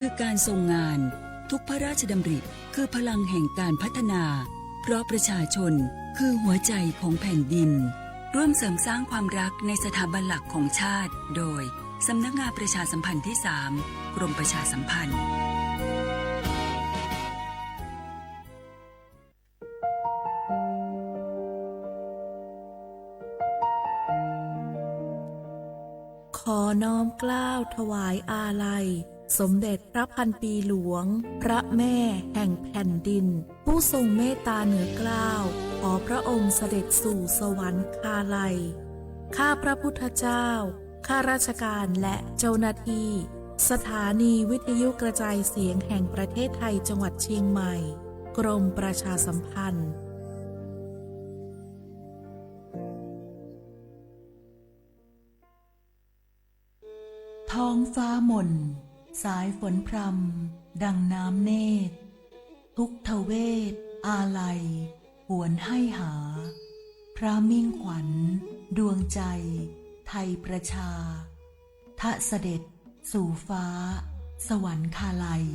คือการทรงงานทุกพระราชดำริคือพลังแห่งการพัฒนาเพราะประชาชนคือหัวใจของแผ่นดินร่วมเสริมสร้างความรักในสถาบันหลักของชาติโดยสำนักงานประชาสัมพันธ์ที่ 3 กรมประชาสัมพันธ์ขอน้อมเกล้าถวายอาลัยสมเด็จพระพันปีหลวงพระแม่แห่งแผ่นดินผู้ทรงเมตตาเหนือเกล้าขอพระองค์เสด็จสู่สวรรคาลัยข้าพระพุทธเจ้าข้าราชการและเจ้าหน้าที่สถานีวิทยุกระจายเสียงแห่งประเทศไทยจังหวัดเชียงใหม่กรมประชาสัมพันธ์ท้องฟ้ามนสายฝนพรำดังน้ำเนตรทุกทเวทอาลัยหวนให้หาพระมิ่งขวัญดวงใจไทยประชาทะเสด็จสู่ฟ้าสวรรคาลัย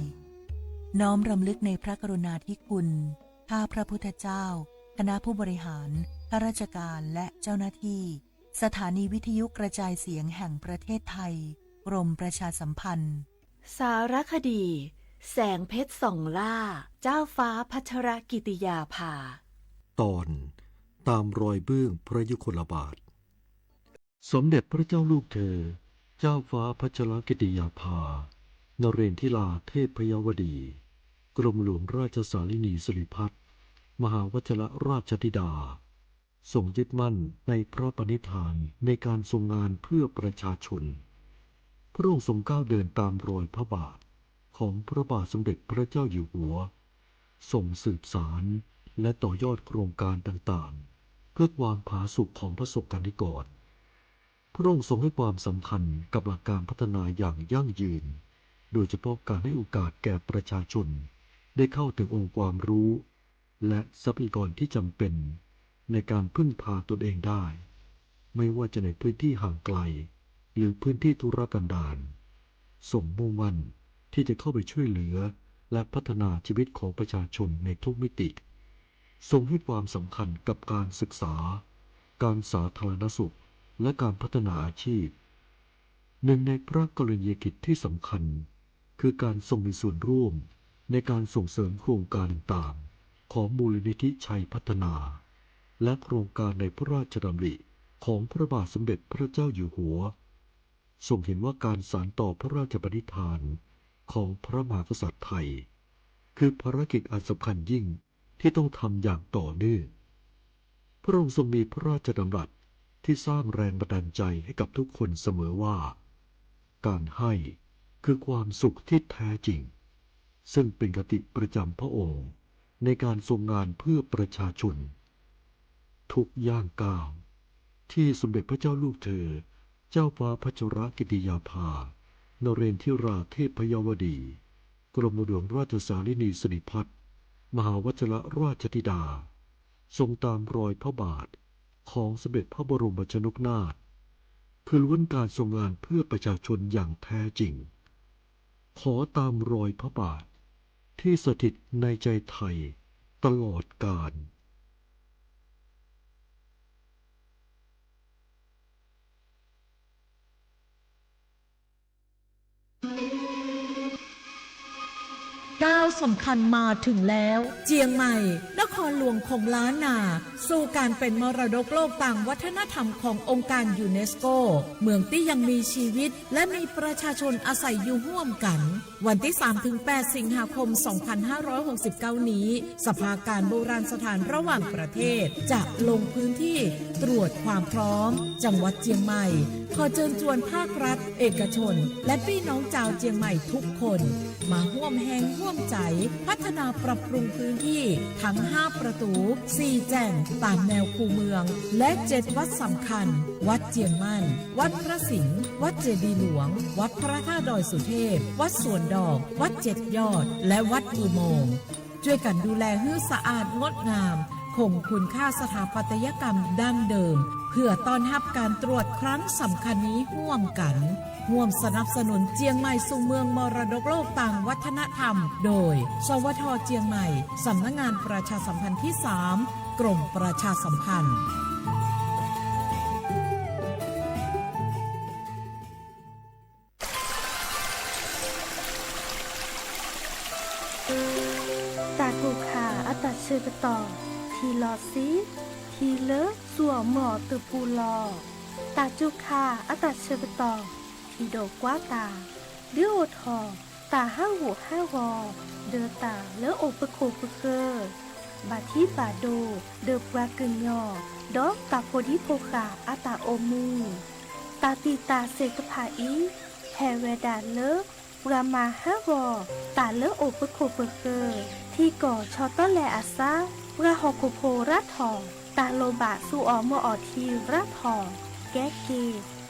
น้อมรำลึกในพระกรุณาธิคุณข้าพระพุทธเจ้าคณะผู้บริหารข้าราชการและเจ้าหน้าที่สถานีวิทยุกระจายเสียงแห่งประเทศไทยกรมประชาสัมพันธ์สารคดีแสงเพชรส่องล่าเจ้าฟ้าพัชรกิติยาภาตอนตามรอยเบื้องพระยุคลบาทสมเด็จพระเจ้าลูกเธอเจ้าฟ้าพัชรกิติยาภานเรนทิลาเทพยวดีกรมหลวงราชสารินีสิริพัฒน์มหาวชิรราชธิดาทรงยึดมั่นในพระปณิธานในการทรงงานเพื่อประชาชนพระองค์ทรงก้าวเดินตามรอยพระบาทของพระบาทสมเด็จพระเจ้าอยู่หัวส่งสืบสารและต่อยอดโครงการต่างๆเพื่อความผาสุกของประสบกนิกรพระองค์ทรงให้ความสำคัญกับหลักการพัฒนาอย่างยั่งยืนโดยเฉพาะการให้โอกาสแก่ประชาชนได้เข้าถึงองค์ความรู้และทรัพยากรที่จำเป็นในการพึ่งพาตนเองได้ไม่ว่าจะในพื้นที่ห่างไกลหรือพื้นที่ทุรกันดารทรงมุ่งมั่นที่จะเข้าไปช่วยเหลือและพัฒนาชีวิตของประชาชนในทุกมิติทรงให้ความสำคัญกับการศึกษาการสาธารณสุขและการพัฒนาอาชีพหนึ่งในพระกรณียกิจที่สำคัญคือการทรงมีส่วนร่วมในการส่งเสริมโครงการต่างๆของมูลนิธิชัยพัฒนาและโครงการในพระราชดำริของพระบาทสมเด็จพระเจ้าอยู่หัวทรงเห็นว่าการสานต่อพระราชปณิธานของพระมหากษัตริย์ไทยคือภารกิจอันสำคัญยิ่งที่ต้องทำอย่างต่อเนื่องพระองค์ทรงมีพระราชดำรัสที่สร้างแรงบันดาลใจให้กับทุกคนเสมอว่าการให้คือความสุขที่แท้จริงซึ่งเป็นคติประจำพระองค์ในการทรงงานเพื่อประชาชนทุกย่างก้าวที่สมเด็จพระเจ้าลูกเธอเจ้าฟ้าพัชรกิติยาภานเรนทิราเทพยวดีกรมหลวงราชสารินีสิริพัฒน์มหาวชิรราชธิดาทรงตามรอยพระบาทของสมเด็จพระบรมชนกนาถคือล้วนการทรงงานเพื่อประชาชนอย่างแท้จริงขอตามรอยพระบาทที่สถิตในใจไทยตลอดกาลก้าวสำคัญมาถึงแล้วเจียงใหม่นครหลวงของล้านนาสู่การเป็นมรดกโลกต่างวัฒนธรรมขององค์การยูเนสโกเมืองที่ยังมีชีวิตและมีประชาชนอาศัยอยู่ร่วมกันวันที่ 3-8 สิงหาคม 2569 นี้สภาการโบราณสถานระหว่างประเทศจะลงพื้นที่ตรวจความพร้อมจังหวัดเจียงใหม่ขอเชิญชวนภาครัฐเอกชนและพี่น้องชาวเจียงใหม่ทุกคนมาร่วมแรงร่วมใจพัฒนาปรับปรุงพื้นที่ทั้ง5ประตู4แจ่งตามแนวคูเมืองและ7วัดสำคัญวัดเจียงมั่นวัดพระสิงห์วัดเจดีย์หลวงวัดพระธาตุดอยสุเทพวัดสวนดอกวัด7ยอดและวัดอุโมงค์ช่วยกันดูแลให้สะอาดงดงามคงคุณค่าสถาปัตยกรรมดั้งเดิมเพื่อต้อนรับการตรวจครั้งสำคัญนี้ร่วมกัน ร่วมสนับสนุนเจียงใหม่สู่เมืองมรดกโลกต่างวัฒนธรรมโดยสวท.เจียงใหม่สำนักงานประชาสัมพันธ์ที่ 3 กรมประชาสัมพันธ์ตากูขาอัตเชกต่อทีลอซีทีเลสัวหมอตือปูลอตาจุขาอัตเชกต่อทีโดกว่าตาเดือโอทอตาห้าหูห้าวอเดือตาเลอโอปะโคปะเกอบาทีบาโดเดือปรากึนยอดอกตาโพดิโพขาอัตาโอมูตาตีตาเสกผาอีแฮเวดาเลรามาห้าวอตาเลอโอปะโคปะเกอที่ก่อชอต้นแลอาซาราหอกโพรัดทอตาโลบะสูออมออทีรัดทอแกเก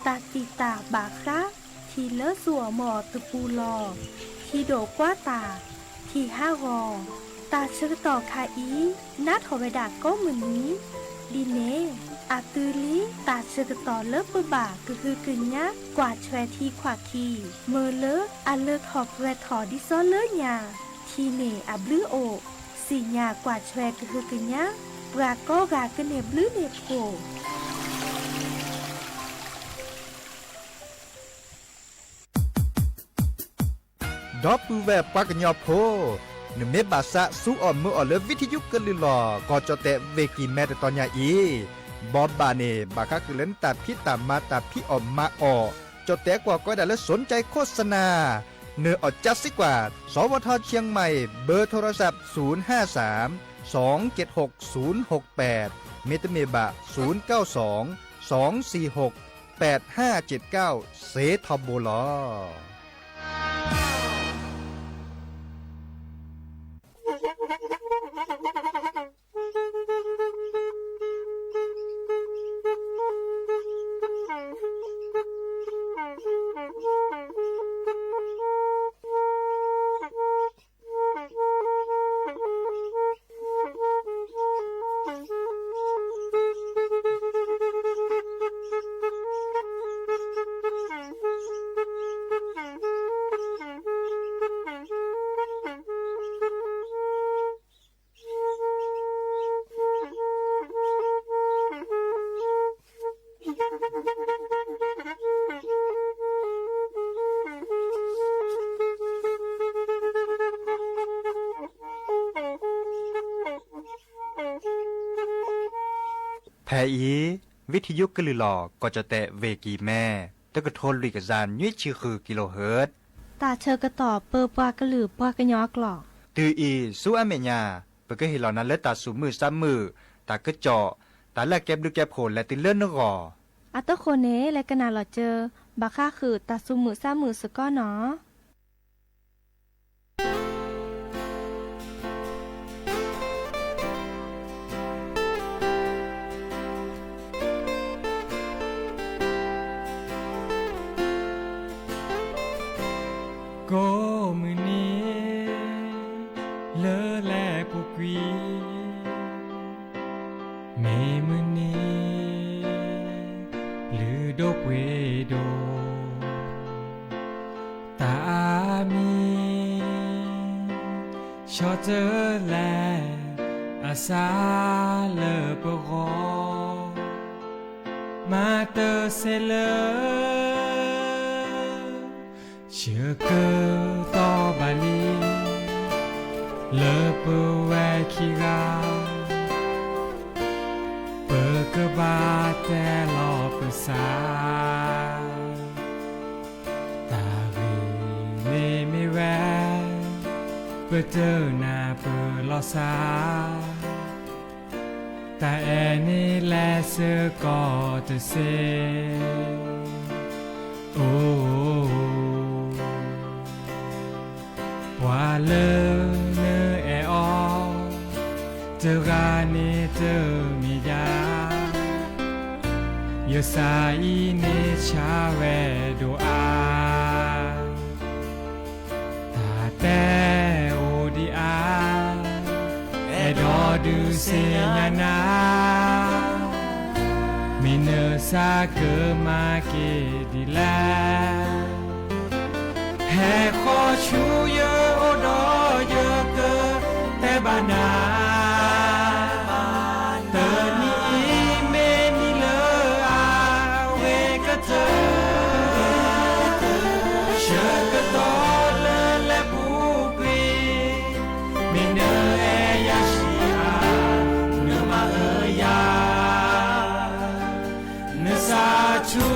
ตาติตาบาคราทีเลอสัวหมอตะปูลอทีโดกว่าตาทีห้าวอตาเชิกต่อคาอีนัดหอเวดาก็เหมือนนี้ดีเนอาตือลีตาเชิกต่อเลิกปบากคือกึ่งยะกว่าแชวทีขวาทีเมอเลออาเลิกหอบแวถอดิซ้อเลอยาทีเนอาบลือโอสีญากว่าแชวคือกึ่งยะรากก็รากเนบลือเนโพดอปูแวปากญอโพนเมบาสะสูออมมืออเลวิทยุกลือลอก็จะเตเวกีแมตตอนยาอีบอบบาเนบาคักเล่นตัดพี่ตามมาตัดพี่ออมมาออจะเตกว่าก็ได้และสนใจโฆษณาเนื้ออดจัดสิกว่าสวทเชียงใหม่เบอร์โทรศัพท์053 276 068เมตเมบะ092 246 8579เซทอโบลอแพอีวิทยุกลือหลอก็จะแตะเวกีแม่ตะกะโทนลิกซานยุ้ยชื่อคือกิโลเฮิรตซ์ตาเชอกระต่อเปอปากระหลือปากระยอกหลอกตืออีสู้อเมญาเปก็เห็นเหล่านั้นและตาสูมือซ้ำมือตากระเจาะตาแลกแก็บดึกแก็บโผล่และติเลื่อนนกออัตโคเนและกนาหลอเจอบาค่าคือตาสูมือซ้ำมือสก้อเนาะก็มือนี้เลอแลปุกวีเมมือนี้ลือดกเวโดตามีชอเจอแลอาซาเลอปกอมาเตอเซเลเชื่อเกิต่อบาลีเลเปแวคิกาเปกบาแต่ลอเปสาตาวีเนเมแวเปเจอนาเปลอสาตาแอนี่แลเสือก็จะเซโอ้ว่าเลอเนอแออเจอราเนเจอมียาเยสายเนชาเวโดอาตาแต่โอดีอาเอดอดูเซญานามิเนอซาเกมาเกดีแล Hè khó chú nhớ ô đó nhớ cơ Té bà nà Tờ ni mê ni lơ à Quê cơ tơ Chờ cơ to lơ lẹ bù quê Mê nơ e ya shi à Nơ mà ơ ya Nơ sa chú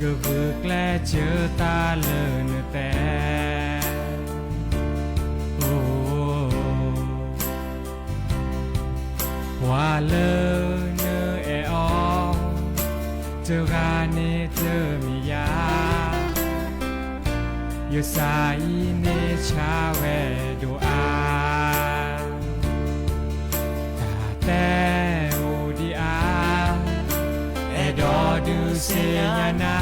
Cơ vực lẽ chớ ta lờ nửa té Hoa lơ nơ e o Tơ ga nê tơ mi ya Yo sa y nê cha we do a Ta te o di a E do du se ya na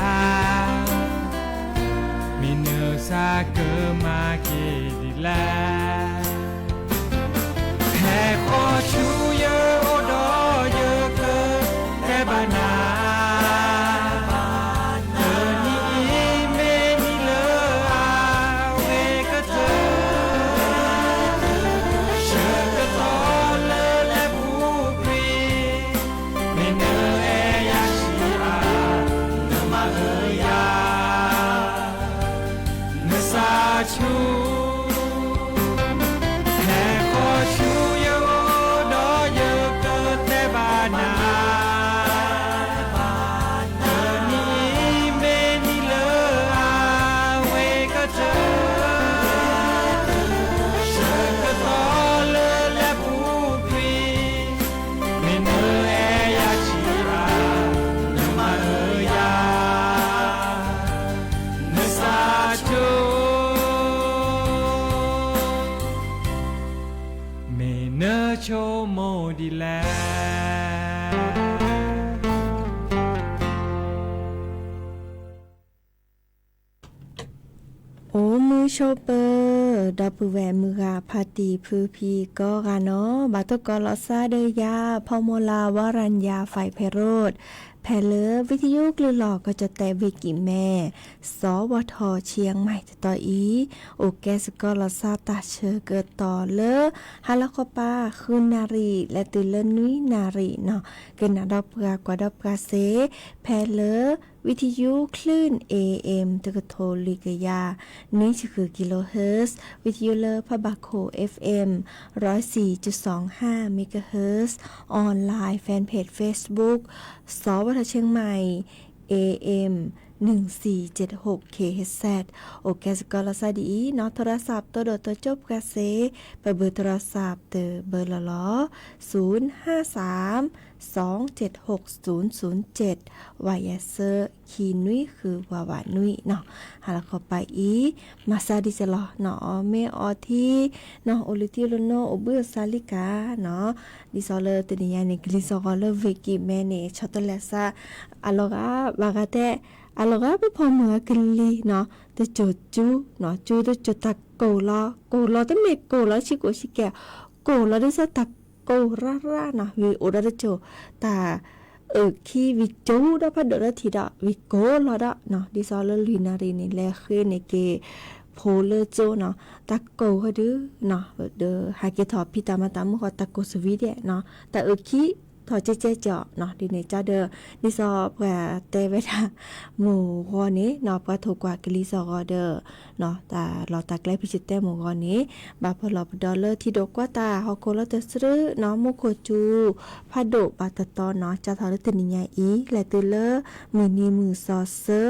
Mi nơ sa cơ ma kê di la Hè khó chú nhớ ô đó nhớ cơ Thế bà nà Tờ ni mê ni lơ à Quê cơ thơ Chờ cơ to lơ lẹ bù quê Mê nơ e ya shi à Nơ mà ơ ya Nơ sa chú cho mô đi lẹโอ้มือโชเปอร์ดับเบิลแวมือกาพาตีพือพีก็กาเนาะบาตกอลอซาเดยาพอโมลาวารัญญาไฟไพโรธแพเลอวิทยุกลือหลอกก็จะแต่วิกิแม่สวทเชียงใหม่ต่ออีโอแกสกอลอซาตาเชอเกิดต่อเลอฮาลาคอปาคืนนารีและตุเลนุยนารีเนาะเกินนาดอกกว่าดอกกาเซแพเลอวิทยุคลื่น AM ตะกโทลิกยานี่คือกิโลเฮิรตซ์วิทยุเลอพะบาโค FM 104.25 เมกะเฮิรตซ์ออนไลน์แฟนเพจ Facebook สวทเชียงใหม่ AM 1476 KHZ โอเคสกอลซาดีเนาะโทรศัพท์ตัวโดดตัวจบกาเซไปเบอร์โทรศัพท์เตอเบอร์ละล้อ053276007วายเซอร์คีนุยคือวาวานุยเนาะหาแล้วเข้าไปอีมาซาดิจะรอเนาะเมออที่เนาะโอลิติโลโนโอเบือซาลิกาเนาะดิซอเลตนิยานิกลิซอเลเวกิเมเนชอตเลซาอะโลกาบากาเตอะโลกาไปพอเมือกลีเนาะตะโจจูเนาะจูตะโจตะโกลอตะเมโกลอชิโกชิแกโกลอดิซะตะโก โกรารานะวิโอระโจตาคีวิจูดะพัดเดอทีดะวิโกลอดะเนาะดิซอลลีนารีนี่แลคือในเกโพเลโจเนาะตะโกฮะดือเนาะเดอฮาเกทอพิตามาตามขอตะโกสวีเดเนาะแต่คีถอเจเจเจาะเนาะดิเนจ้าเดอดิซอแปเตเวดาหมู่กอนี้เนาะปะถูกกว่ากลิซอเดอเนาะแต่เราตาใกล้พิจิตเตหมู่กอนี้บาพลอบดอลเลอร์ที่ดกว่าตาฮอกโกลเตซื้อเนาะมุโคจูพาโดบาตตอเนาะจะทอลตินิยาอีและตือเลอมือนีมือซอเซอ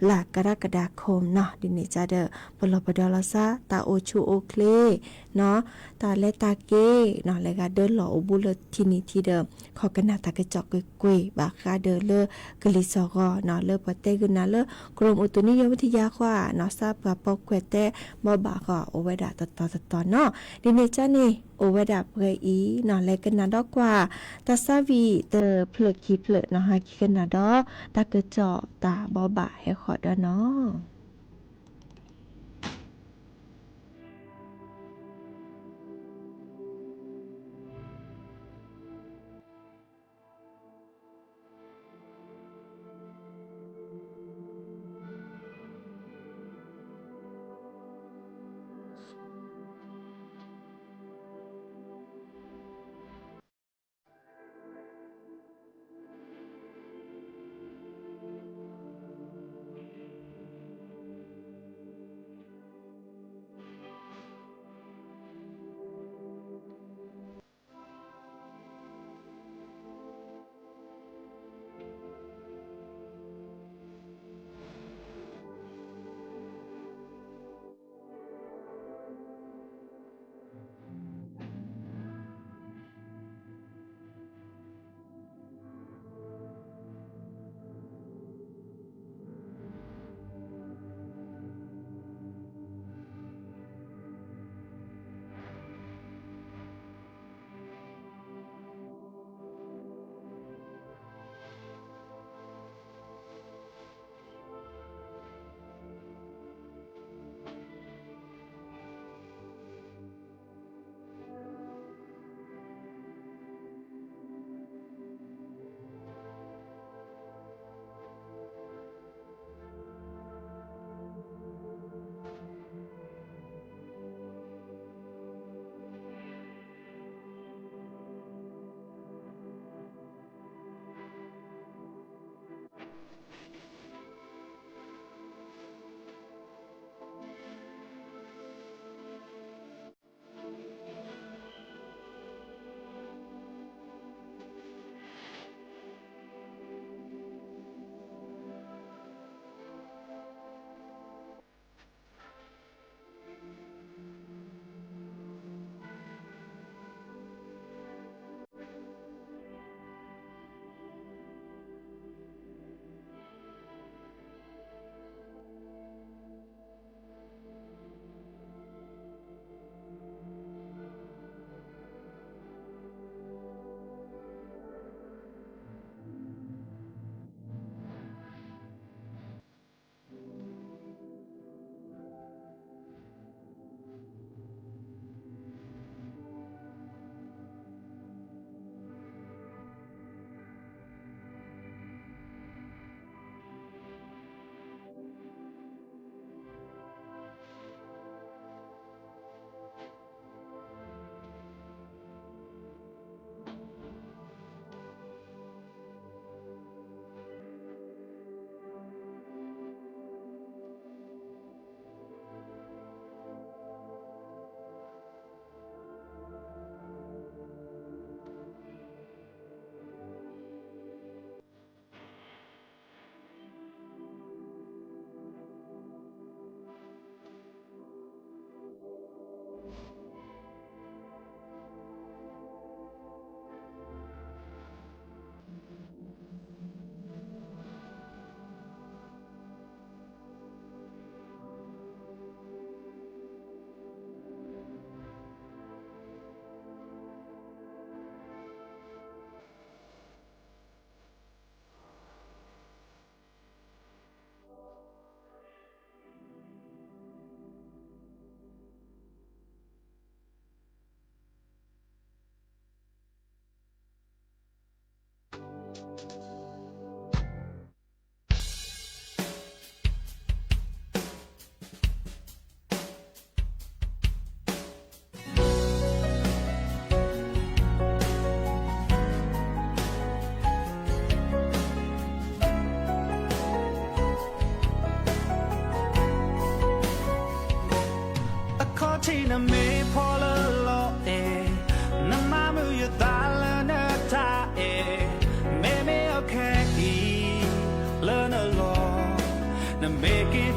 หลักกรกฎาคมเนาะดิเนจ้าเดอพลอบดอลซาตาโอชูโอเคลเนาะตาเลตาเกเนาะและก็เดินหล่ออุบุลทีนี้ที่เดิมขอกนาตากระจอกกุยบาคาเดอเลกลิซอกเนาะเลปเตกุนาเลกรมอุตุนิยมวิทยาว่าเนาะทราบกับปอกแควเตบ่บาก็โอเวดาตอเนาะดิเนจ้านี่โอเวดาเปรอีเนาะและกันนาดอกกว่าตาซาวีเตอเพลคีเพลเนาะฮาคิกันนาดอตากระจอตาบ่บาให้ขอดเนาะ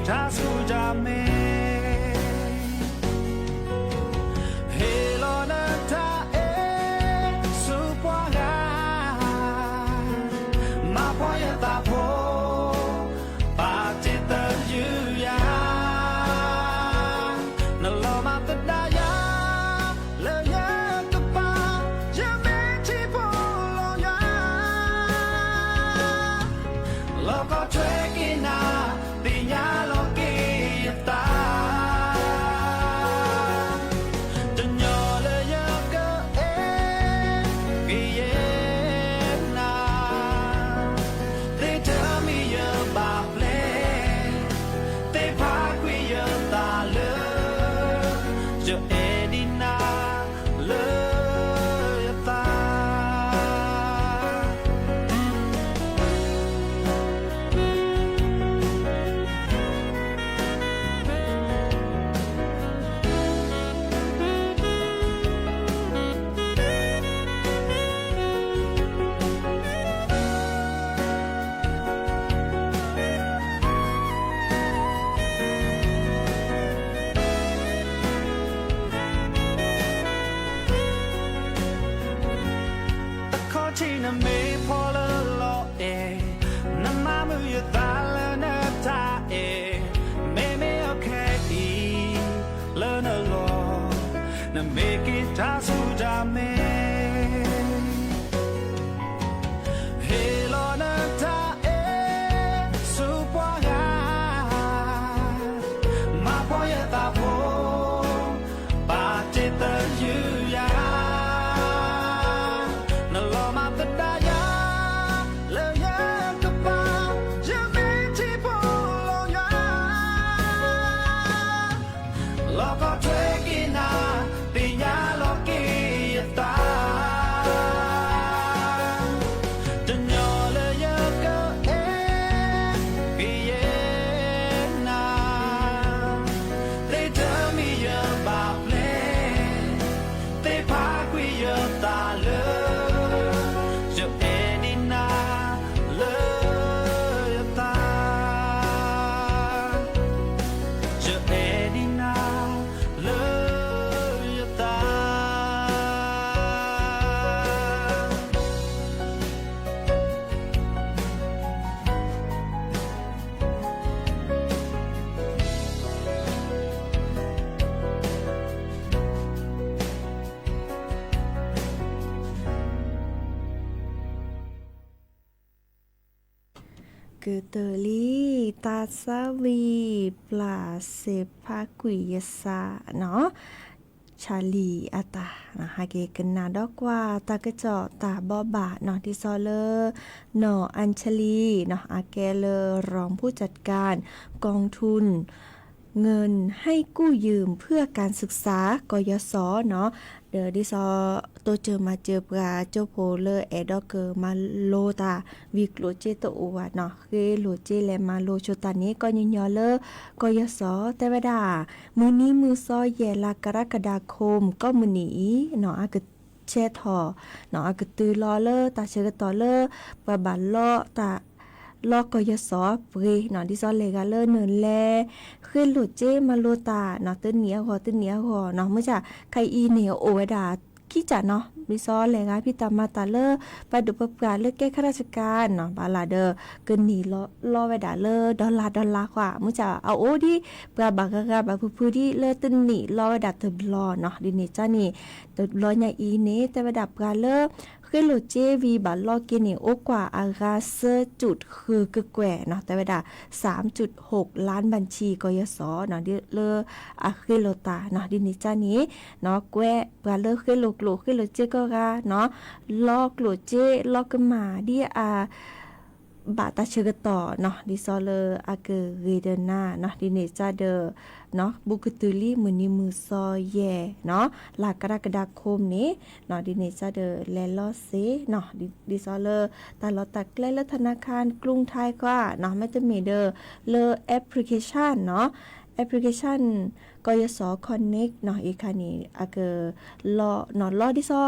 ta su ja me hello na ta e su kwa ga ma po ya ta po ba ti ta yu ya na lo ma ta da ya le ya ta pa ya me ti po lo ya lo ko tre ki na pi nya lo ki ta de nyo le ya ka e ki ye na they tell me about play they park we ya ta le jo edina le ya ta call China me Paula lo na mama you dala na ta me okay learn a lot na make it ta su ja me hello na ta su kwa ga ma po ya ta po ba ti ta you ya na lo ma ta da ya le ya ka pa ya me ti po lo ya lo ko tre ki na pi nya lo ki ta de nyo le ya ka pi ye na they tell me about play they park we ya ta le jo edina le ya ta jo edina le ya taคือเตอรี่ตาซาวีปลาเซพากุยยสาเนาะชาลีอาตานะคะเกกันนาดอกว่าตากระเจาะตาบอบาเนาะที่ซอเลอร์เนาะอัญชลีเนาะอาแกเลอรองผู้จัดการกองทุนเงินให้กู้ยืมเพื่อการศึกษากยศเนาะเดอดิซอตัวเจอมาเจอปลาเจ้าโพเลอร์แอดอกเกอร์มาโลตาวิกโลเจตอวเนาะเคโลเจแลมาโลโชตานี้ก็ยินยอเลอกยศแต่ว่าดามือนี้มือซอแย่ลากรกฎาคมก็มือหนีเนาะอากแช่ทอเนาะอากตือรอเลอตาเชกตอเลอปะบันลอตาลอกกยศเปรเนาะที่ซอเลกาเลอเนินแลขึ้นโลเจมาโลตาเนาะตึนเหนียวตึนเหนียวเนาะเมื่อจะใครอีเหนียวโอวดาขี้จัดเนาะดิซอแลงาพี่ตามาตาเลอไปดูประกาศเลือกแก้ข้าราชการเนาะบาลาเดอเกินหนีรอไว้ด่าเลอดอลลาร์กว่ามื้อจะเอาโอ้ดิปลาบักกะบาผู้ที่เลอตึนหนีรอไว้ด่าเตบลอเนาะดินี่จ้านี่เตบลอใหญ่อีเนแต่ไว้ด่าปลาเลอคือโลเจวีบาลอกินี่โอกว่าอากาเซจุดคือกึกแกว่เนาะแต่ไว้ด่า 3.6 ล้านบัญชีกยศเนาะดิเลออะคือโลตาเนาะดินี่จ้านี้เนาะแกว่ปลาเลอคือโลคือโลเจก็เนาะลอกโลเจลอกกมาดิบาตาเชกต่อเนาะดิซอเลอากเรเดนาเนาะดิเนจาเดเนาะบุกตุลีมือนี้มือซอแย่เนาะลากรกฎาคมนี้เนาะดิเนจาเดแลลอเซเนาะดิซอเลตาลอตักและธนาคารกรุงไทยก็เนาะไม่จะมีเดเลแอปพลิเคชันเนาะแอปพลิเคชันกยศคอนเน็กเนาะอีกคันนี้อากรอเนาะรอดิซอ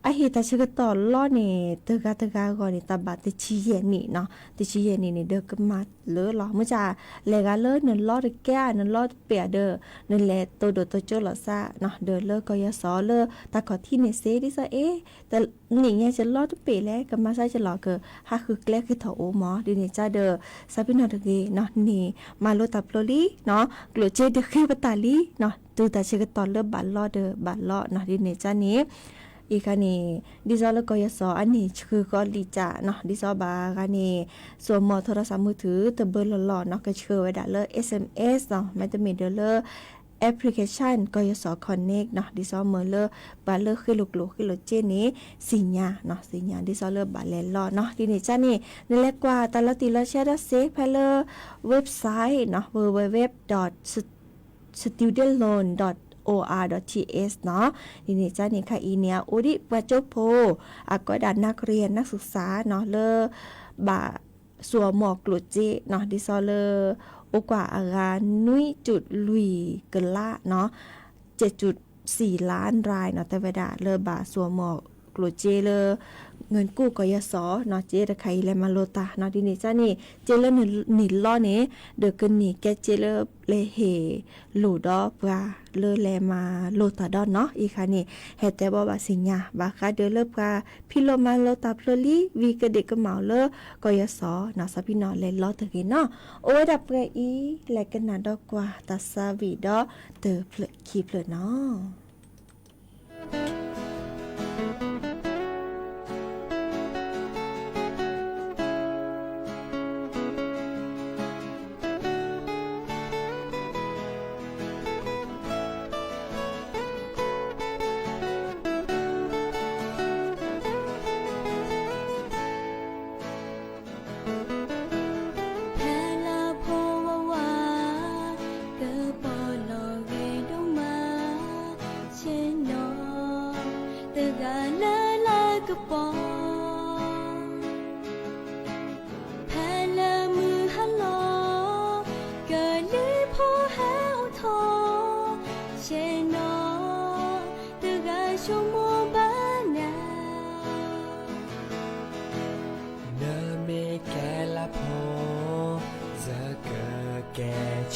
อาฮิตาชิกตอล้อนี่ตะกาก่อนนี่ตาบาติชิเยนี่เนาะติชิเยนี่เด้อก็มาเลอหรอมื้อจ้าเลกาเลอนึล้อตะแก่นึล้อเปียเด้อนึแลโตโดโตโจลอซาเนาะเด้อเลก็ยะซอเลอตาขอที่นี่เซดิซะแต่นี่ไงจะล้อตะเปแล้วก็มาใส่จะหลอเกอฮาคือแกลคือเถาโอหมอดินี่จ้าเด้อซาบินอตะเกเนาะนี่มาโลตาโปลลีเนาะกลัวเจเดคือปตาลีเนาะตูตาชิกตอเลอบาล้อเด้อบาล้อเนาะดินี่จ้านี้อีกอันนี้ดิซอลก็ยศอันนี้คือก็ลีจ่าเนาะดิซอบากันนี่ส่วนหมอโทรศัพท์มือถือตะเบอร์หล่อๆเนาะก็เชื่อไว้ได้เลย SMS เนาะไม่ต้องมีเดอเลยแอปพลิเคชันก็ยศคอนเนคเนาะดิซอเมอร์เลบาเลอคือลูกๆคือรถเจนี้สิญญาเนาะสิญญาดิซอเลบาเลลอเนาะทีนี้จ้านี่นั่นแหละกว่าแต่ละตีละเชื่อได้เซฟให้เลยเว็บไซต์เนาะ www.studentloan.or.th เนาะทีนี้จ้านี่ค่ะอีเนียอุดิปะจบโพก็ดันนักเรียนนักศึกษาเนาะเลบาสัวหมอกกลุดจิเนาะดิซอเลโอกว่าอาการนุ้ยจุดลุยเกินละเนาะ 7.4 ล้านรายเนาะแต่เวลาเลบาสัวหมอกกลุดจิเลเงินกู้กยศเนาะเจตะไคและมาโลตาเนาะทีนี้จ้านี่เจเลหนีล้อนี้เดกนนี่แกเจเลเลเฮหลูดอปลาเลแลมาโลตาดอนเนาะอีค่ะนี่เฮ็ดแต่บ่ว่าสิญญาบาคาเดเลปลาพิโลมาโลตาพลลีวีกเด็กกะเหมาเลกยศเนาะซะพี่น้องเลล้อตะกินเนาะโอ้ยดับเกอีและกันนาดอกกว่าตาซาวีดอเตอเพลคีเพลเนาะ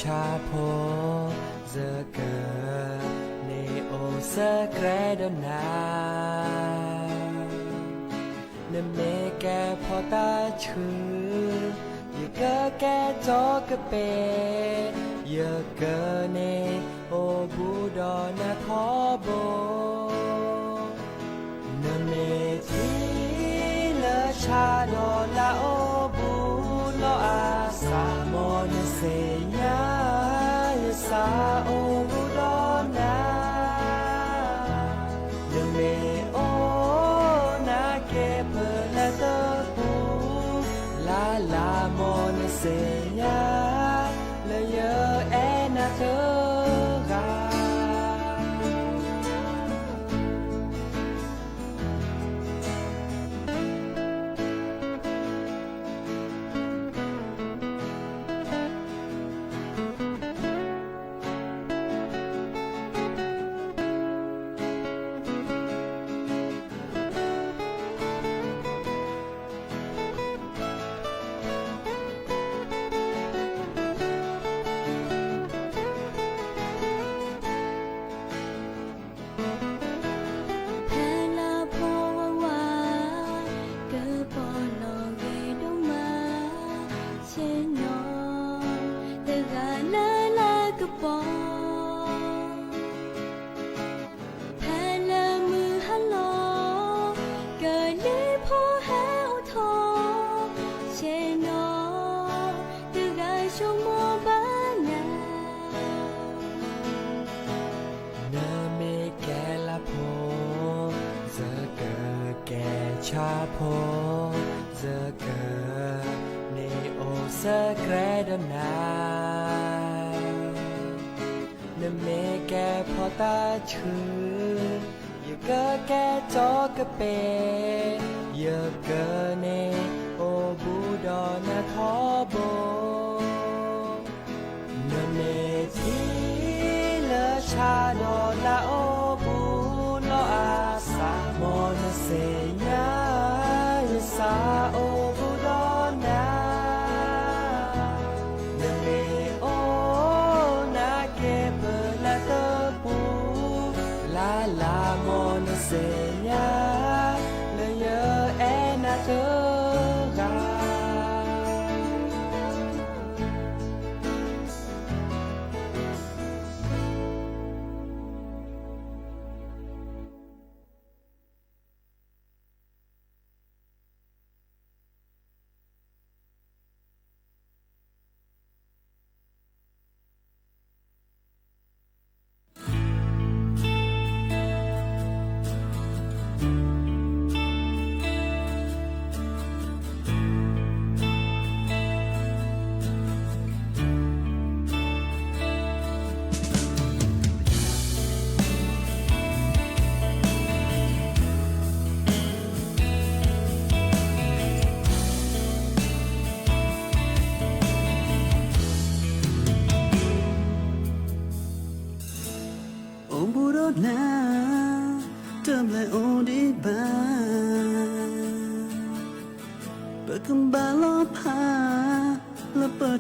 ชาโพเจอเกอในโอเซแกรดนาเนเมแกพอตาชื่ออย่าเกอแกจอกเปอย่าเกอในโอบูดอนาทอโบเนเมทีเลชาดอลาโอบูโลอาสามอนเซยาซาโอบูดอนาเดเมโอนาเกเปลาเตปูลาลามอนเซยาเลเยเอนาเตกาชาโพเจอเกอในโอเซแกรดนาเนเมแกพอตาชื่ออย่าเกอแกจอกเปอย่าเกอในโอบูดอนาทอโบเนเมทีเลชาดอลาโอบูโลอาสามอนเซ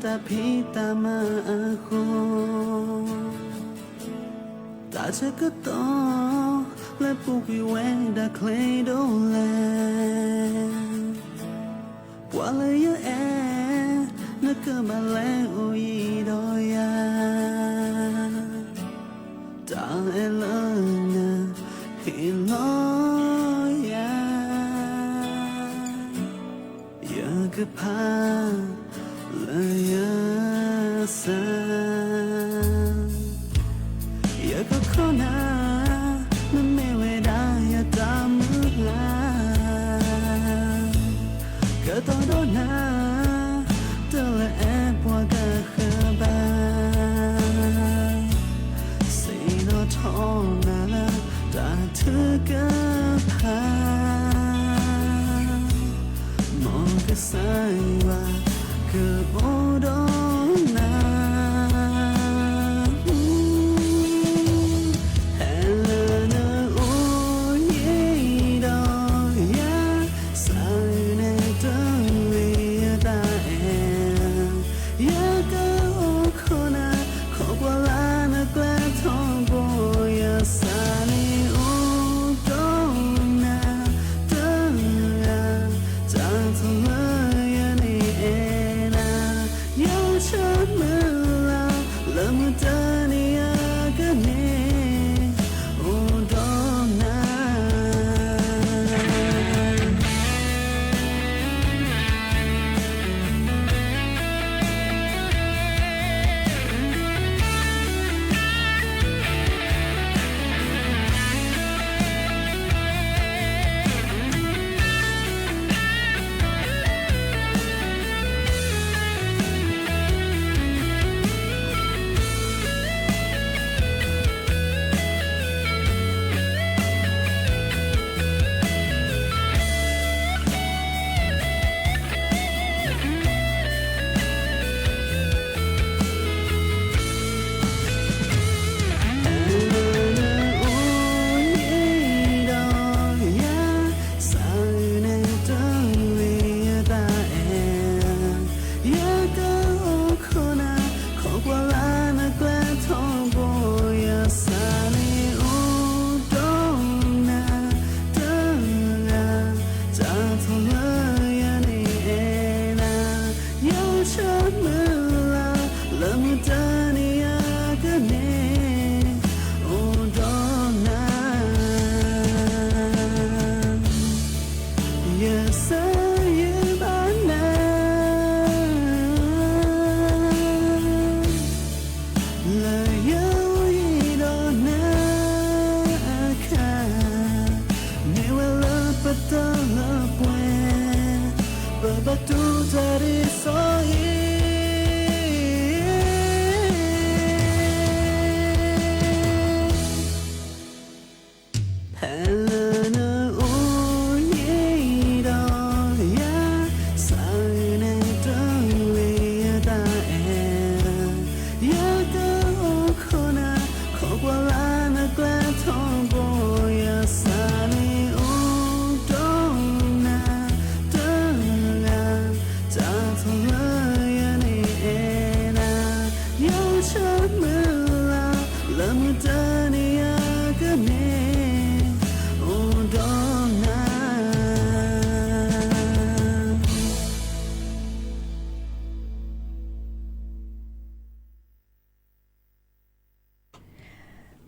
ตาพีตามาโคตาเชก็ต่อและปุกวิเวดาเคลโดแลปวาเลยแอนักก็มาแลโอยีดอยาตาเอลนะฮิลอยาอยากพาเลยสาอยากขอนามันไม่เวดายตามมือลาก็ต้องโดนนาเตละแอบว่าก็คือบาสีโนทองนาตาเธอก็พามองก็ใส่ว่าคือโอโดนา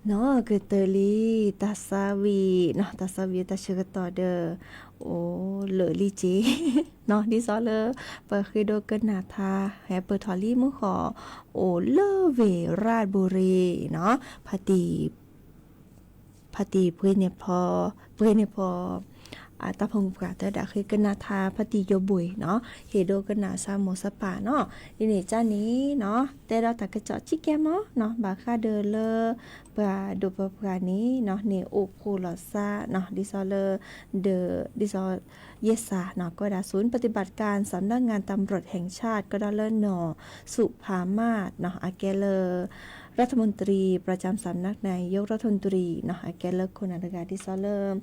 เนาะคือเตลีตาซาวีเนาะตาซาวีตาเชื่อต่อเดอโอ้เหลือลีจีเนาะดิซอเลเปิดคือโดกันนาทาแฮเปิดทอลี่มือขอโอ้เลเวราชบุรีเนาะพอดีเพื่อนเนี่ยพอตาพงกาเตดาคือกันนาทาพติโยบุยเนาะเฮโดกันนาซาโมสปาเนาะทีนี้จ้านี้เนาะแต่เราตากระจอจิแกมเนาะบาคาเดเลปาดูปปรานี้เนาะเนโอคูลอซาเนาะดิซอเลดิซอเยสาเนาะก็ดาศูนย์ปฏิบัติการสำนักงานตำรวจแห่งชาติก็ดาเลเนาะสุภามาศเนาะอาเกเลรัฐมนตรีประจำสำนักนายกรัฐมนตรีเนาะแกเลิกคนอันกาที่ซอเริ่ม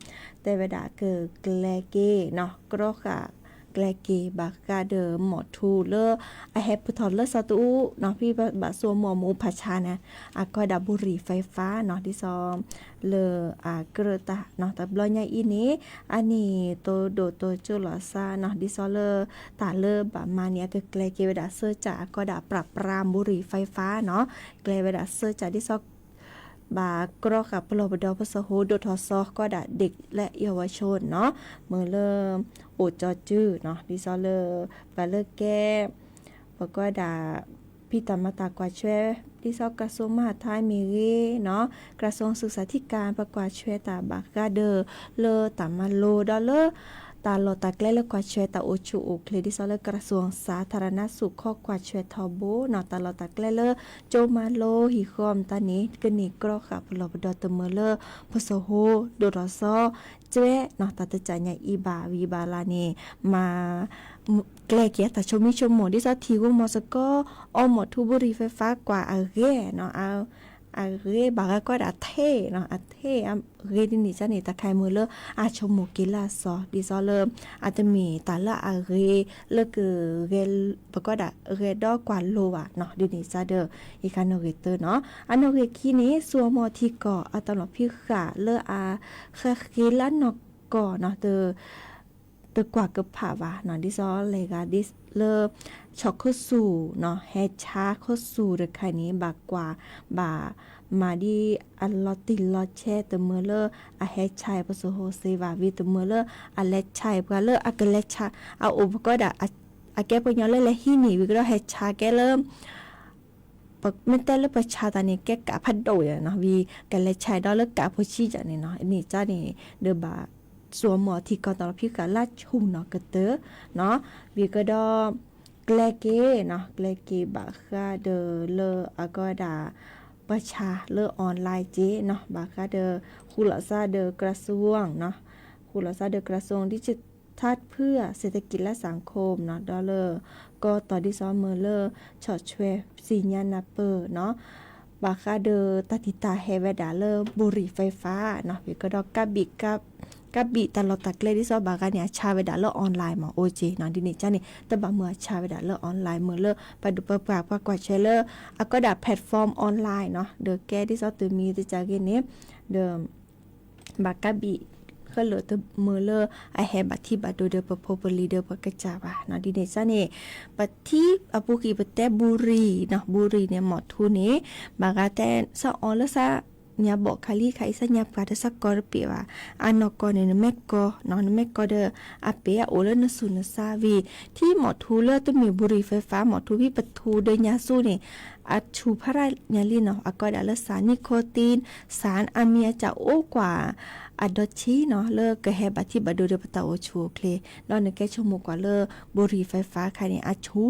แต่เวลาเกิดแกลเกเนาะก็กะ แกลเกบากาเดอหมอทูเลอไอแฮปปทอลเลอสตูเนาะพี่บาซัวหมอหมูผัชานะก็ดับบุหรี่ไฟฟ้าเนาะที่ซอมเลอกระตะเนาะแต่บลอยใหญ่อีนี้อันนี้โตโดโตจุลซาเนาะดิซอเลอตาเลอบามาเนียก็แกลเกเวดาเซอร์จาก็ดับปรับปรามบุหรี่ไฟฟ้าเนาะแกลเวดาเซอร์จาดิซอบากรอกับปลอบดอพสโฮโดทอซอก็ดะเด็กและเยาวชนเนาะเมื่อเริ่มโอจอจื้อเนาะดิซอเลอบาเลแก้ปก็ดาพี่ตามาตากว่าช่วยดิซอกระทรวงมหาดไทยมีเนาะกระทรวงศึกษาธิการประกวาช่วยตาบากาเดอเลอตามาโลดอเลอตาโลตาแกล้เลกว่าช่วยตาโอชูโอเคลดิซอเลกระทรวงสาธารณสุขข้อกว่าช่วยทอโบเนาะตาโลตาแกล้เลโจมาโลหิคอมตานี้กนิกรอค่ะปลอบดอตเมเลพสโฮโดรอซอเจเนาะตาตะจายอีบาวีบาลานีมาแกล้เกียแต่ชมิชมหมดิซอทีวมอสก็อหมดทุบุรีไฟฟ้ากว่าเนาะบากก็ดาเทเนาะเทดินี่จะนี่ตะไครมือเลชมมุกิลาซอดิซอเลอาจจะมีตาละเลคือปก็ดาดอกว่าโลอ่ะเนาะดินี่จะเดออีกานอเรเตอร์เนาะอันอเรคีนี้ซัวมอที่ก่อตลอดพี่ขาเลค่ะกิลานอกก่อเนาะเตกว่ากับผาวะเนาะดิซอเลกาดิสเลช็อกเข้าสู่เนาะแฮชาเข้าสู่เด็กใครนี้บากกว่ามาดีอัลลอติลอแช่ตเมเลแฮชายปสโฮเซวาวิตเมเลอเลชัยปะเลอกเลชาเอาอุปก็ดาแกปยอเลหินีวิกรแฮชาแกเริ่มไม่แต่ละประชาตานี่แกกะพัดโดยเนาะวีกันเลชัยดอลกะโพชีจานี่เนาะนี่จ้านี่เดบาสวมหมอที่ก่อนตอนพี่กับลาชุมเนาะกระเตอเนาะวีก็ดอแกลเกเนาะแกลเกบาคาเดเลก็ดาประชาเลออนไลน์เจเนาะบาคาเดคุลซาเดกระทรวงเนาะคุลซาเดกระทรวงดิจิทัลเพื่อเศรษฐกิจและสังคมเนาะดอลเลอร์ก็ต่อที่ซ้อมเมอเลอร์ช็อตช่วยซีญานาเปอร์เนาะบาคาเดตาติตาเฮเวดาเลอร์บุหรี่ไฟฟ้าเนาะวีก็ดอกกะบิกับบีตลอดตักเลที่ซอบากาเนี่ยชาเวดาเลออนไลน์มาโอเจเนาะดินี่จ้านี่ตะบะเมื่อชาเวดาเลออนไลน์เมื่อเลไปดูประกว่าเชลเลอร์ก็ดาแพลตฟอร์มออนไลน์เนาะเดอแกที่ซอตัวมีตัวจากนี้เดบากาบีก็เหลือตัวเมื่อเลแฮบัที่บัดโดเดอปโพปลีเดอปกระจาวะเนาะดินี่จ้านี่ปัที่ปุกีปแต่บุรีเนาะบุรีเนี่ยหมดทุนี้บากาแต่ซอออนแล้วซะเนี่ยบอกคาลีใครสัญญาปราศสักกอร์เปียวอันนกอเนี่ยแมกกอนอนแมกกอเดออาเปียโอเลนสุนซาวีที่หมอทูเลอร์ต้องมีบุหรี่ไฟฟ้าหมอทูพี่ประตูเดินยาสู้นี่อัดชูพระราญาลีเนาะก็ได้ละสารนิโคตินสารอะเมียจะโอกว่าอัดดชีเนาะเลิกกะแฮบัที่บัดดูเดปตาโอชูเคลดอนในแกชั่วโมงกว่าเลิกบุหรี่ไฟฟ้าใครนี่อัดชู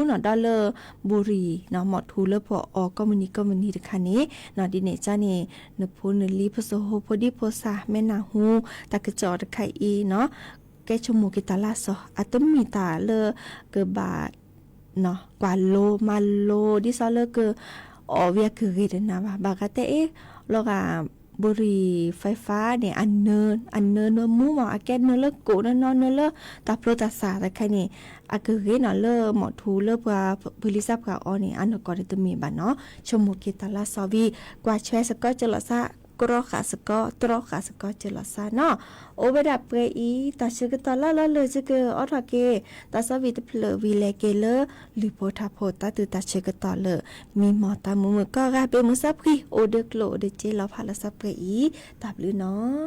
เนาะดอลเลอร์บุรีเนาะหมดทูเลอร์พอก็มันนี่ตะคันนี้เนาะดิเนจ้านี่เนพูนลีพโซโฮพอดีโพซาแม่นาฮูตะกะจอตะไคอีเนาะแกชมูกิตาลาซออะตอมีตาเลอเกบาเนาะกว่าโลมาโลดิซอเลอเกอเวียคือเรดนะบากะเตโลกาบุหรี่ไฟฟ้าเนี่ยอันเนินเนมูมาอาแกนเนเลโกนนอนเนเลตาโปรตาสาแต่ใครนี่อาคือเรนเลหมอทูเลปว่าบริษัทกับออนี่อันก็ได้ตัวมีบัดเนาะชมุกิตาลาซอวีกว่าแชสก็จะละซากรอขาสก็ตรอขาสก็จะละซาเนาะโอเวดาเปอีตาชกตาละเลยจะเกออทาเกตาสวิตเพลวีเลเกเลลิโพทาโพตาตือตาชกตาเลมีหมอตามือก็กาเปมือซับคีโอเดกโลเดเจลาพาลซับเปอีตาบลือเนาะ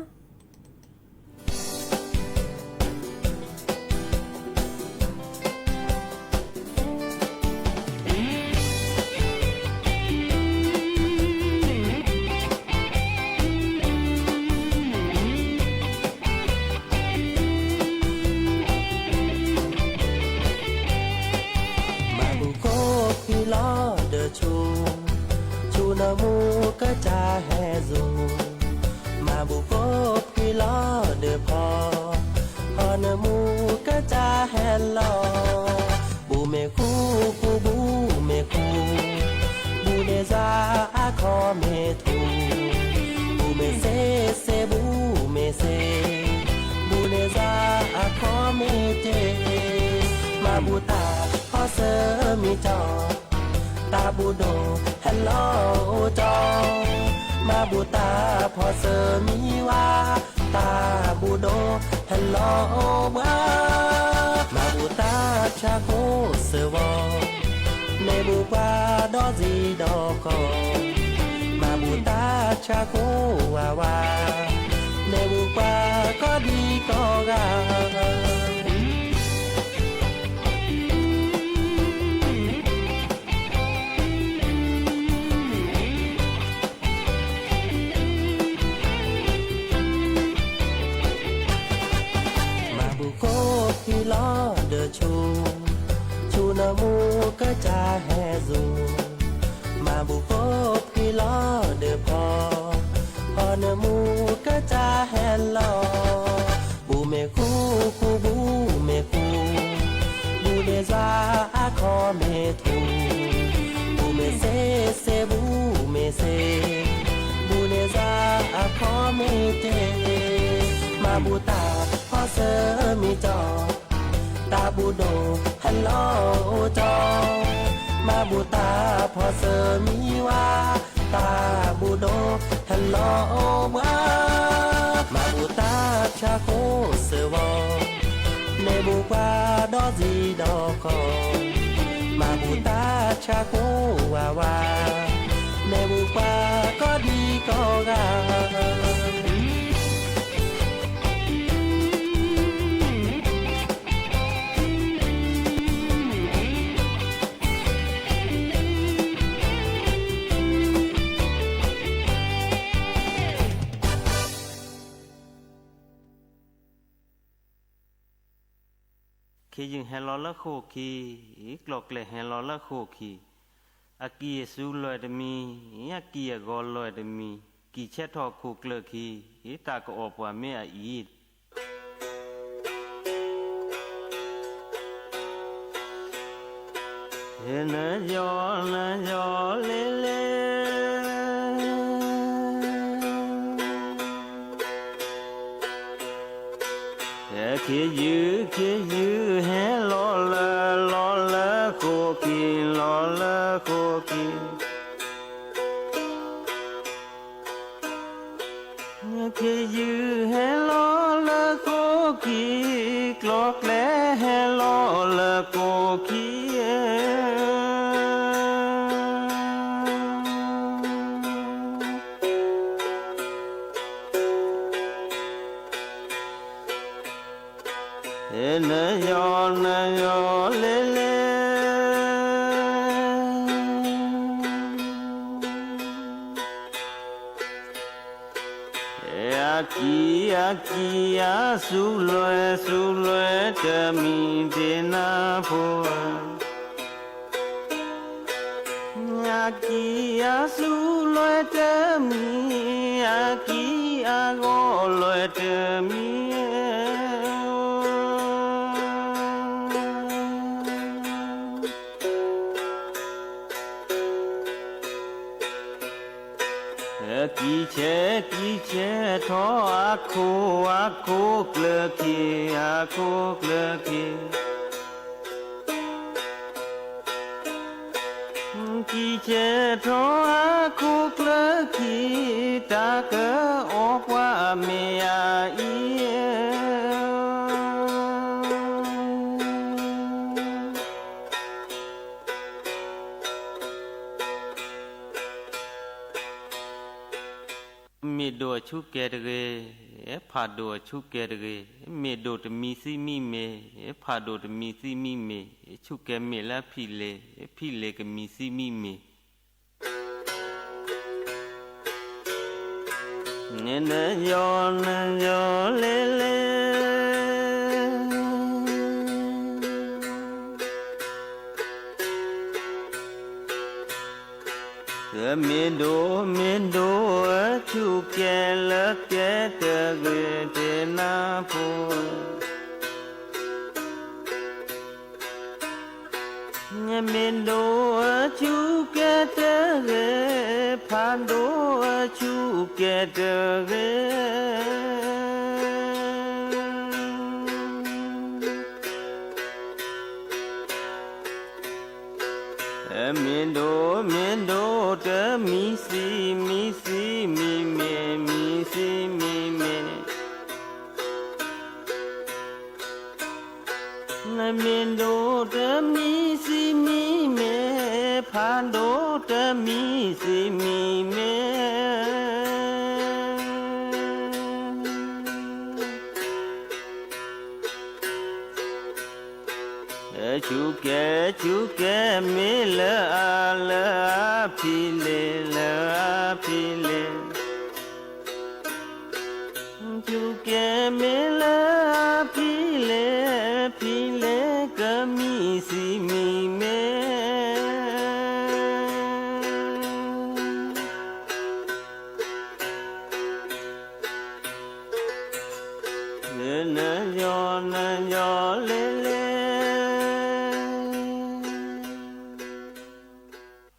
ชูนามูก็จะแห่ซูมาบุโกพี่ล้อเดือพอนามูก็จะแห่ลอบูเมคูปูบูเมคูบูเนซาอาคอเมทูบูเมเซบูเมเซบูเนซาอาคอเมเจ มีจอตาบูโดฮัลโหลจอมาบูตาพอเสอมีว่าตาบูโดฮัลโหลมาบูตาชาโกเสวอเมบูบาดอซีดอกอมาบูตาชาโกวาวาเมบูบาก็ดีก็กาที่ล้อเดอชูนามูก็จะแห่ซูมาบุโกที่ล้อเดอพอนามูก็จะแห่ลอบูเมคูบูเมคูบูเดซาอาคอเมทูบูเมเซบูเมเซบูเดซาอาคอเมเตมาบูตาพอเสอมีจอตาบูโดฮัลโหลจอมาบูตาพอเสอมีว่าตาบูโดฮัลโหลมาบูตาชาโกเสวอเนบูกว่าดอซีดอกอมาบูตาชาโกวาวาเนบูกว่าก็ดีก็กาคียิงเฮลอละโคคีกลอกเลเฮลอละโคคีอากีสูลอยดมีอากีกอลอยดมีกีเชทอคูกเลคีตากอปวาเมออีเฮนยอเลเลคียืเฮลอละโคคีลอละโคคีคียืเฮลอละโคคีกลอกแลเฮลอละโคคีนยอเลเลอากีสูลอยเตมีเดนาโพอากีสูลอยเตมีอากีกอลอยเตมีกีเชทออาโคเกลคีอาโคเกลคีกีเชทออาโคเกลคีตาเกออกว่าเมียอีมีโดชุกเกเรพาโดชุกเกเรมีโดตมีซีมีเมพาโดตมีซีมีเมชุกเกเมละพี่เลกมีซีมีเมเนยอเลเลเมโดชุกเกละเกเตเกเตนาโพเมโดชุกเกเตเกพาโดชุกเกเตเก မြင်တို့တမီစီမီစီမီမေမီစီမီမေမြင်တို့တမီစီမီမေဖန်တို့တမီစီမီမေကျူကဲမေလာလာဖီလေလာဖီလေကျူကဲမေလာဖီလေဖီလေကမီစီမီမေနယောလေလေ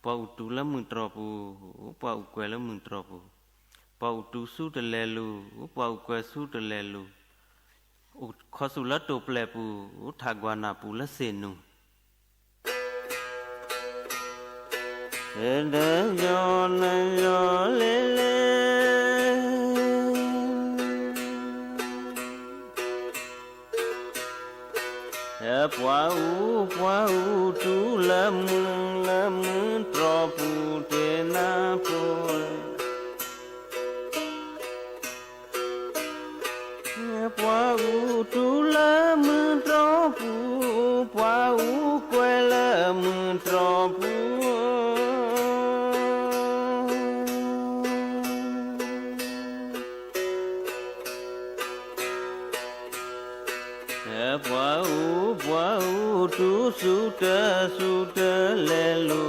Pau tu la mun tropu, pau kwe la mun tropu. Pau tu su de lelu, pau kwe su de lelu. Khosu la to plepu, thagwana pu la senu. Ede yo na yo le le. Pua u tu la mun tropu te na po Pua u tu la mun tropu Pua u kwe la mun tropu Pua u tu su te le lu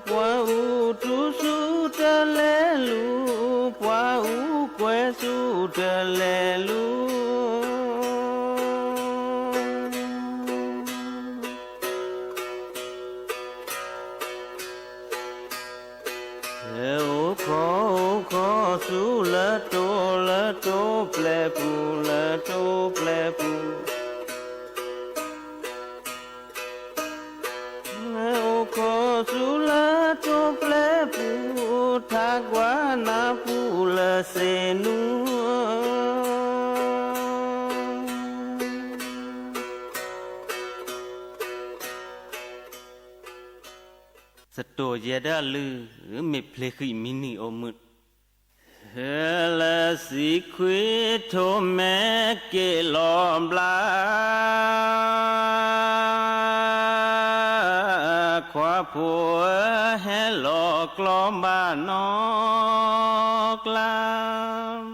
Pua u tu su te le lu Pua u kwe su te le lu Su la to ple pu O ko su la to ple pu thagwa na pu la se nu Sato yada lu me ple khi mini o mut Hela si kwe to me ke lom bla Kwa po hello klom ba no klam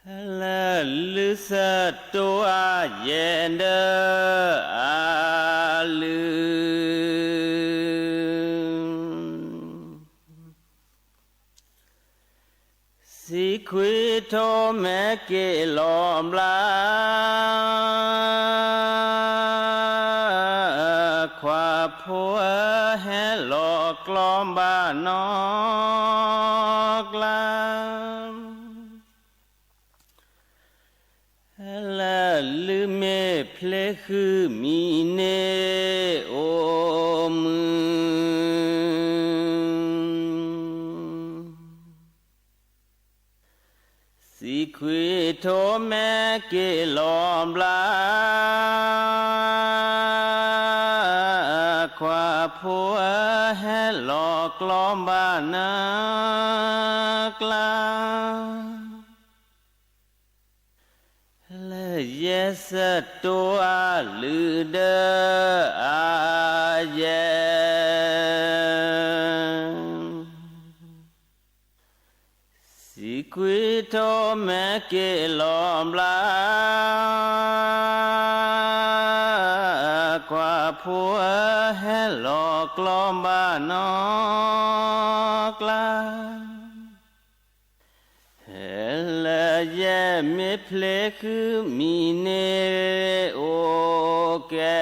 Hela lu sa to a yenda a lu Si kwe to me ke lom la Kwa po hello klom ba no klam Hela lu me ple khu mi ne o mu Si kwe to me ke lom la Kwa po hello klom ba na klam Le yes to a lu de a ye Si kwe to me ke lom la Kwa po hello klom ba no klam Hela ye me ple khu mi ne o ke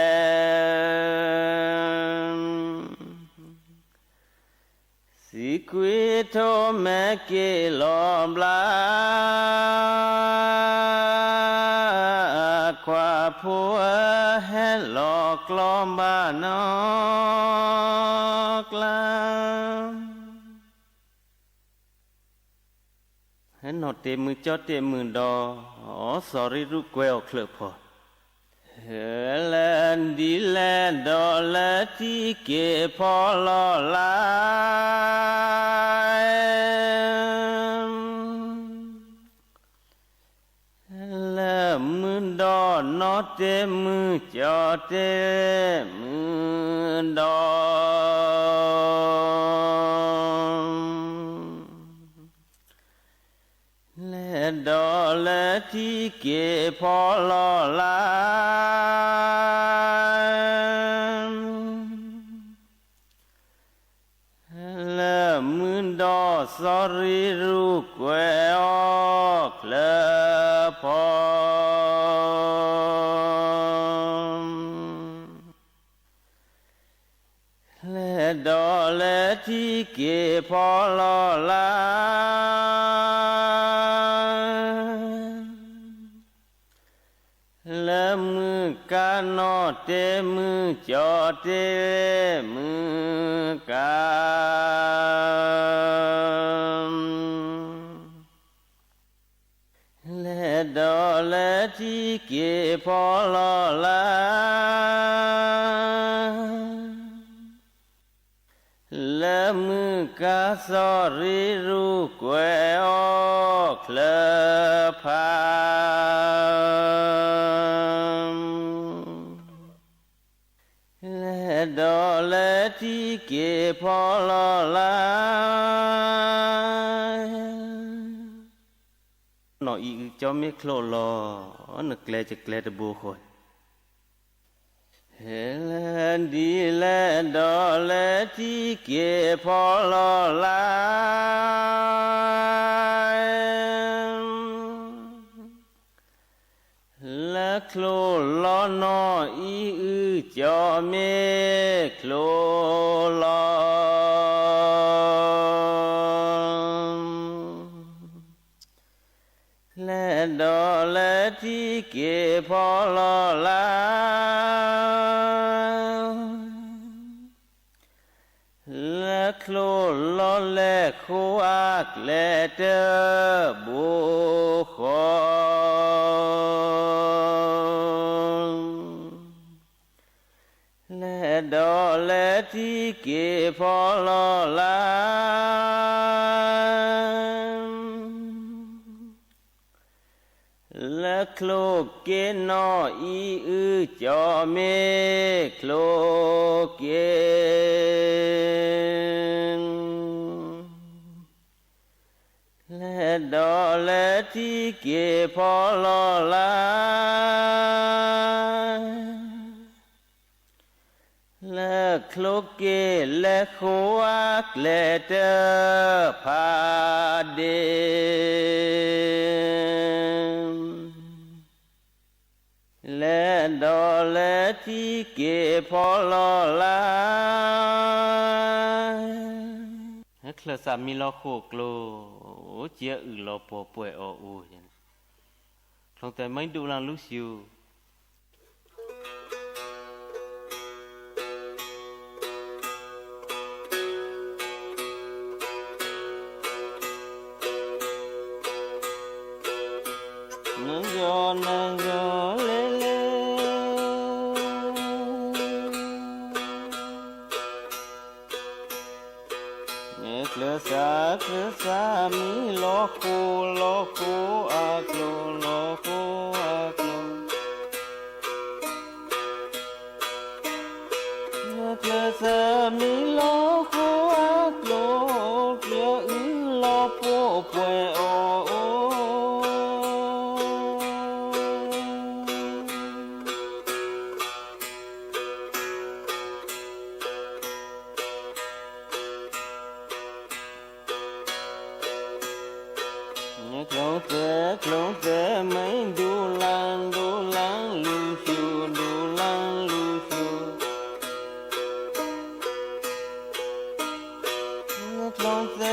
Si quê thô mẹ kê lò bla qua phua hé lò clom ba nó clam hé nọ tê mư cho tê mư đò sorry ru queo khờ phò lên đi lên đó là tí kê phò lò lại là mưa đỏ nó tê mưa cho tê mưa đỏ lẽ đó là tí kê phò lò lại là mưa đỏ sorry ru quẹo lỡ phò lẽ đó là tí kê phò lò lại là mưa cá nó tê mưa cho tê mưa cá lẽ đó là tí kê phò lò là mưa cá sorry ru quẹo lỡ phà lẽ đó là tí kê phò lò lại nó ý cho mấy khlo lò nó kle cho kle de bu khôi lên đi lên đó là tí kê phò lò lại là khlo lò nó ý cho mê khlo lò lẽ đó là tí kê phò lò lại là khlo lò lẽ khô ác lẽ tơ bố khó lẽ đó là tí kê phò lò lại là khlo kê nó ý cho mê khlo kê lẽ đó là tí kê phò lò lại là khlo kê là khô ác lẽ tơ phà đêm lẽ đó là tí kê phò lò lại khlo sa mi lo khô klo chia lo po poe o u không thể mấy đu lang lúc siêu nâng gió lê lê nghe khlo sa mi lo khô a khlo lo khô a khlo nghe khlo sa mi lo khô a khlo kia lo po poe o close the main du lang lu shu close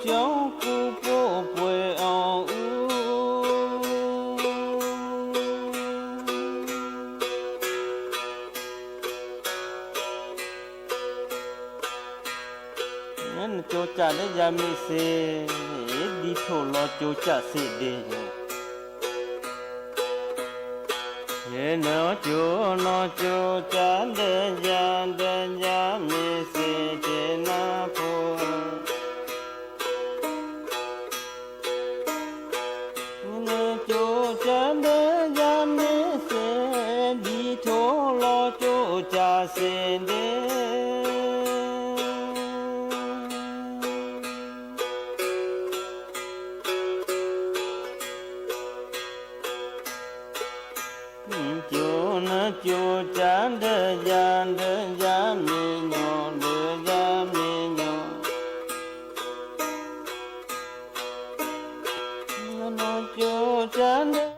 cháu cô bố quê ông nên cho cha đấy ra mi se đi thổ lo cho cha se đi ye nó cho cha đấy ra mi se che na pho nó cho cha đấy ra mi se đi thổ lo cho cha se đi cho chán đơ gia mi nhỏ đơ gia mi nhỏ nó cho chán